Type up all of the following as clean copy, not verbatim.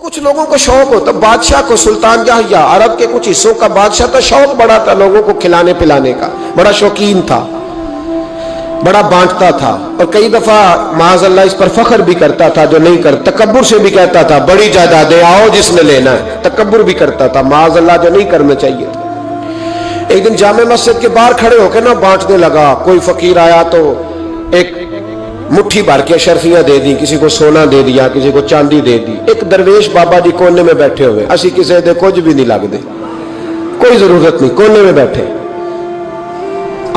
کچھ لوگوں کو شوق ہوتا، بادشاہ کو، سلطان جہاں یا عرب کے کچھ حصوں کا بادشاہ تھا، شوق بڑا تھا لوگوں کو کھلانے پلانے کا، بڑا شوقین تھا، بڑا بانٹتا تھا، اور کئی دفعہ معاذ اللہ اس پر فخر بھی کرتا تھا جو نہیں کرتا، تکبر سے بھی کہتا تھا بڑی جائیدادیں آؤ جس نے لینا ہے، تکبر بھی کرتا تھا معاذ اللہ جو نہیں کرنا چاہیے تھا۔ ایک دن جامع مسجد کے باہر کھڑے ہو کے نا بانٹنے لگا، کوئی فقیر آیا تو ایک مٹھی بھر کے اشرفیاں دے دی، کسی کو سونا دے دیا، کسی کو چاندی دے دی۔ ایک درویش بابا جی کونے میں بیٹھے ہوئے، اسی کسی دے کچھ بھی نہیں لگ دے، کوئی ضرورت نہیں، کونے میں بیٹھے۔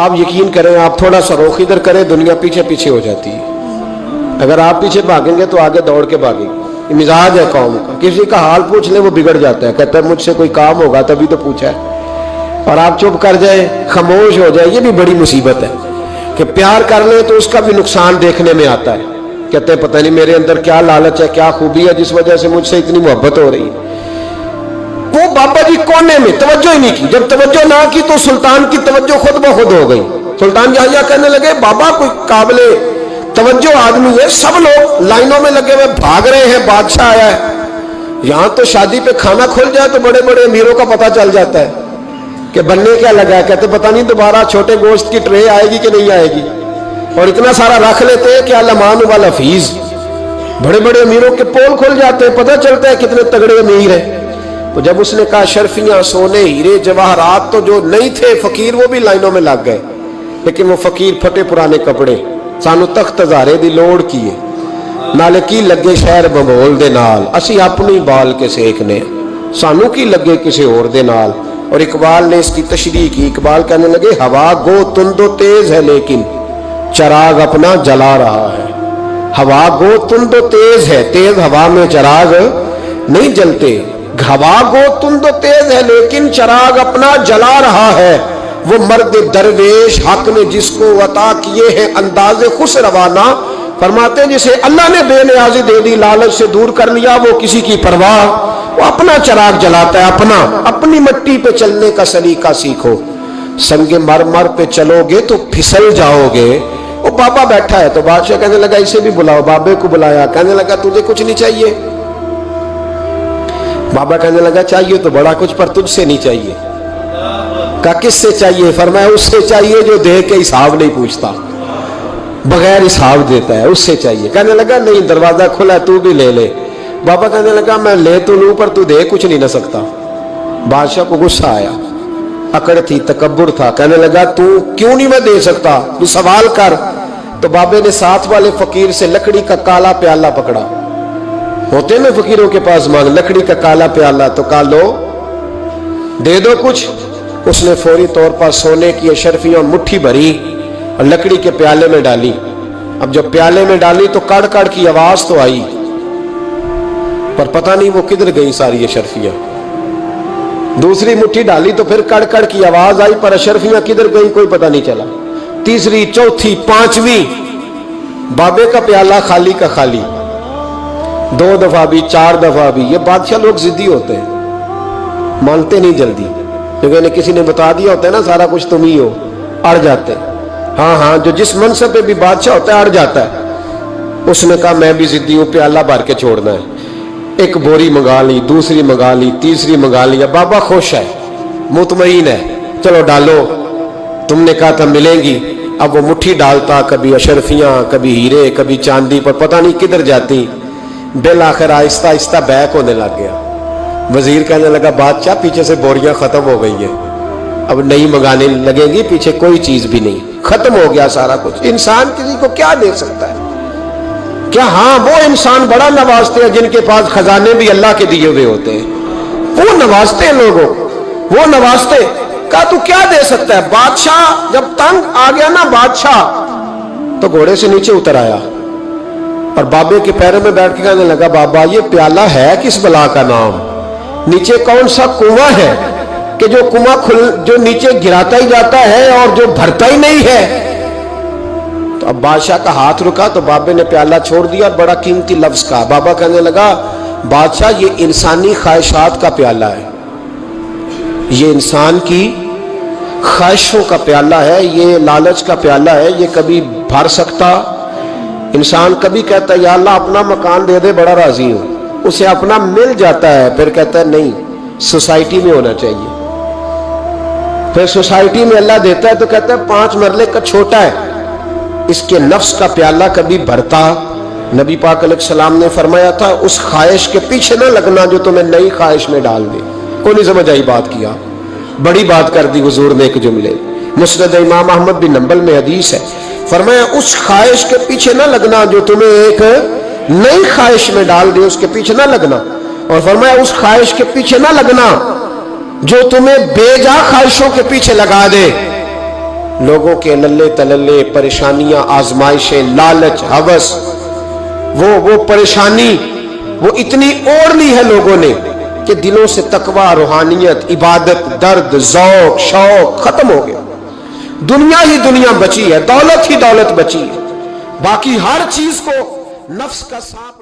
آپ یقین کریں، آپ تھوڑا سا رخ ادھر کریں، دنیا پیچھے پیچھے ہو جاتی ہے۔ اگر آپ پیچھے بھاگیں گے تو آگے دوڑ کے بھاگیں گے۔ یہ مزاج ہے قوم کا، کسی کا حال پوچھ لیں وہ بگڑ جاتا ہے، کہتا ہے مجھ سے کوئی کام ہوگا تبھی تو پوچھا ہے، اور آپ چپ کر جائیں، خاموش ہو جائیں، یہ بھی بڑی مصیبت ہے کہ پیار کر لیں تو اس کا بھی نقصان دیکھنے میں آتا ہے۔ کہتے ہیں پتہ نہیں میرے اندر کیا لالچ ہے، کیا خوبی ہے جس وجہ سے مجھ سے اتنی محبت ہو رہی ہے۔ وہ بابا جی کونے میں توجہ ہی نہیں کی، جب توجہ نہ کی تو سلطان کی توجہ خود بخود ہو گئی۔ سلطان جہاں کہنے لگے بابا کوئی قابل توجہ آدمی ہے، سب لوگ لائنوں میں لگے ہوئے بھاگ رہے ہیں، بادشاہ آیا ہے۔ یہاں تو شادی پہ کھانا کھل جائے تو بڑے بڑے امیروں کا پتہ چل جاتا ہے کہ بننے کیا لگا ہے، کہتے پتہ نہیں دوبارہ چھوٹے گوشت کی ٹرے آئے گی کہ نہیں آئے گی، اور اتنا سارا رکھ لیتے ہیں کہ المان والحفیظ، بڑے بڑے امیروں کے پول کھل جاتے ہیں، پتہ چلتا ہے کتنے تگڑے امیر ہیں۔ تو جب اس نے کہا شرفیاں، سونے، ہیرے، جواہرات، تو جو نہیں تھے فقیر وہ بھی لائنوں میں لگ گئے، لیکن وہ فقیر پھٹے پرانے کپڑے، سانو تخت ہزارے دی لوڑ کیے، نالے کی لگے شہر بمول دے نال، اسی اپنی بال کے سیکھنے، سانو کی لگے کسی اور دے نال۔ اور اقبال نے اس کی تشریح کی، اقبال کہنے لگے ہوا گو تند و تیز ہے لیکن چراغ اپنا جلا رہا ہے۔ ہوا گو تند و تیز ہے، تیز ہوا میں چراغ نہیں جلتے، ہوا گو تند و تیز ہے لیکن چراغ اپنا جلا رہا ہے۔ وہ مرد درویش حق نے جس کو عطا کیے ہیں انداز خوش روانہ، فرماتے جسے اللہ نے بے نیازی دے دی، لالچ سے دور کر لیا، وہ کسی کی پرواہ، وہ اپنا چراغ جلاتا ہے، اپنی مٹی پہ چلنے کا سلیقہ سیکھو، سنگ مرمر پہ چلو گے تو پھسل جاؤ گے۔ وہ بابا بیٹھا ہے تو بادشاہ کہنے لگا اسے بھی بلاؤ، بابے کو بلایا، کہنے لگا تجھے کچھ نہیں چاہیے؟ بابا کہنے لگا چاہیے تو بڑا کچھ، پر تجھ سے نہیں چاہیے۔ کہا کس سے چاہیے؟ فرمایا اس سے چاہیے جو دے کے حساب نہیں پوچھتا، بغیر حساب دیتا ہے، اس سے چاہیے۔ کہنے لگا نہیں، دروازہ کھلا ہے، تو بھی لے لے۔ بابا کہنے لگا میں لے تو لوں پر تو دے کچھ نہیں نہ سکتا۔ بادشاہ کو غصہ آیا، اکڑ تھی، تکبر تھا، کہنے لگا تو کیوں نہیں میں دے سکتا، تو سوال کر۔ تو بابے نے ساتھ والے فقیر سے لکڑی کا کالا پیالہ پکڑا، ہوتے نا فقیروں کے پاس مانگ، لکڑی کا کالا پیالہ، تو کہا لو دے دو کچھ۔ اس نے فوری طور پر سونے کی اشرفیاں مٹھی بھری اور لکڑی کے پیالے میں ڈالی۔ اب جب پیالے میں ڈالی تو کڑ کڑ کی آواز تو آئی، پر پتہ نہیں وہ کدھر گئی ساری اشرفیاں۔ دوسری مٹھی ڈالی تو پھر کڑ کڑ کی آواز آئی، پر اشرفیاں کدھر گئی کوئی پتہ نہیں چلا۔ تیسری، چوتھی، پانچویں، بابے کا پیالہ خالی کا خالی، 2 دفعہ بھی، 4 دفعہ بھی۔ یہ بادشاہ لوگ ضدی ہوتے ہیں، مانتے نہیں جلدی، کیونکہ کسی نے بتا دیا ہوتا ہے نا سارا کچھ تم ہی ہو، اڑ جاتے ہیں۔ ہاں جو جس منصب پہ بھی بادشاہ ہوتا ہے اڑ جاتا ہے۔ اس نے کہا میں بھی ضدی ہوں، پیالہ بھر کے چھوڑنا ہے۔ ایک بوری منگا لی، دوسری منگا لی، تیسری منگا لی۔ بابا خوش ہے، مطمئن ہے، چلو ڈالو، تم نے کہا تھا ملیں گی۔ اب وہ مٹھی ڈالتا، کبھی اشرفیاں، کبھی ہیرے، کبھی چاندی، پر پتہ نہیں کدھر جاتی۔ بالآخر آہستہ آہستہ بیک ہونے لگ گیا۔ وزیر کہنے لگا بادشاہ پیچھے سے بوریاں ختم ہو گئی ہیں، اب نئی منگانے لگے گی، پیچھے کوئی چیز بھی نہیں، ختم ہو گیا سارا کچھ۔ انسان کسی کو کیا دے سکتا ہے؟ کیا ہاں وہ انسان بڑا نوازتے ہیں جن کے پاس خزانے بھی اللہ کے دیے ہوئے ہوتے ہیں، وہ نوازتے ہیں لوگوں، وہ نوازتے۔ کہا تو کیا دے سکتا ہے؟ بادشاہ جب تنگ آ گیا نا بادشاہ، تو گھوڑے سے نیچے اتر آیا اور بابے کے پیروں میں بیٹھ کے کہنے لگا بابا یہ پیالہ ہے کس بلا کا نام؟ نیچے کون سا کنواں ہے کہ جو کنواں جو نیچے گراتا ہی جاتا ہے اور جو بھرتا ہی نہیں ہے؟ تو اب بادشاہ کا ہاتھ رکا تو بابے نے پیالہ چھوڑ دیا اور بڑا قیمتی لفظ کہا۔ بابا کہنے لگا بادشاہ یہ انسانی خواہشات کا پیالہ ہے، یہ انسان کی خواہشوں کا پیالہ ہے، یہ لالچ کا پیالہ ہے، یہ کبھی بھر سکتا۔ انسان کبھی کہتا ہے یا اللہ اپنا مکان دے دے بڑا راضی ہوں، اسے اپنا مل جاتا ہے، پھر کہتا ہے نہیں سوسائٹی میں ہونا چاہیے، پھر سوسائٹی میں اللہ دیتا ہے تو کہتا ہے 5 مرلے کا چھوٹا ہے، اس کے نفس کا پیالہ کبھی بھرتا؟ نبی پاک علیہ السلام نے فرمایا تھا اس خواہش کے پیچھے نہ لگنا جو تمہیں نئی خواہش میں ڈال دے۔ کوئی نہیں سمجھ آئی بات کیا؟ بڑی بات کر دی حضور نے ایک جملے۔ مسند امام احمد بن حنبل میں حدیث ہے، فرمایا اس خواہش کے پیچھے نہ لگنا جو تمہیں ایک نئی خواہش میں ڈال دے، اس کے پیچھے نہ لگنا، اور فرمایا اس خواہش کے پیچھے نہ لگنا جو تمہیں بے جا خواہشوں کے پیچھے لگا دے۔ لوگوں کے للے تللے، پریشانیاں، آزمائشیں، لالچ، ہوس، وہ پریشانی وہ اتنی اوڑھ لی ہے لوگوں نے کہ دلوں سے تقوی، روحانیت، عبادت، درد، ذوق، شوق ختم ہو گیا۔ دنیا ہی دنیا بچی ہے، دولت ہی دولت بچی ہے، باقی ہر چیز کو نفس کا ساتھ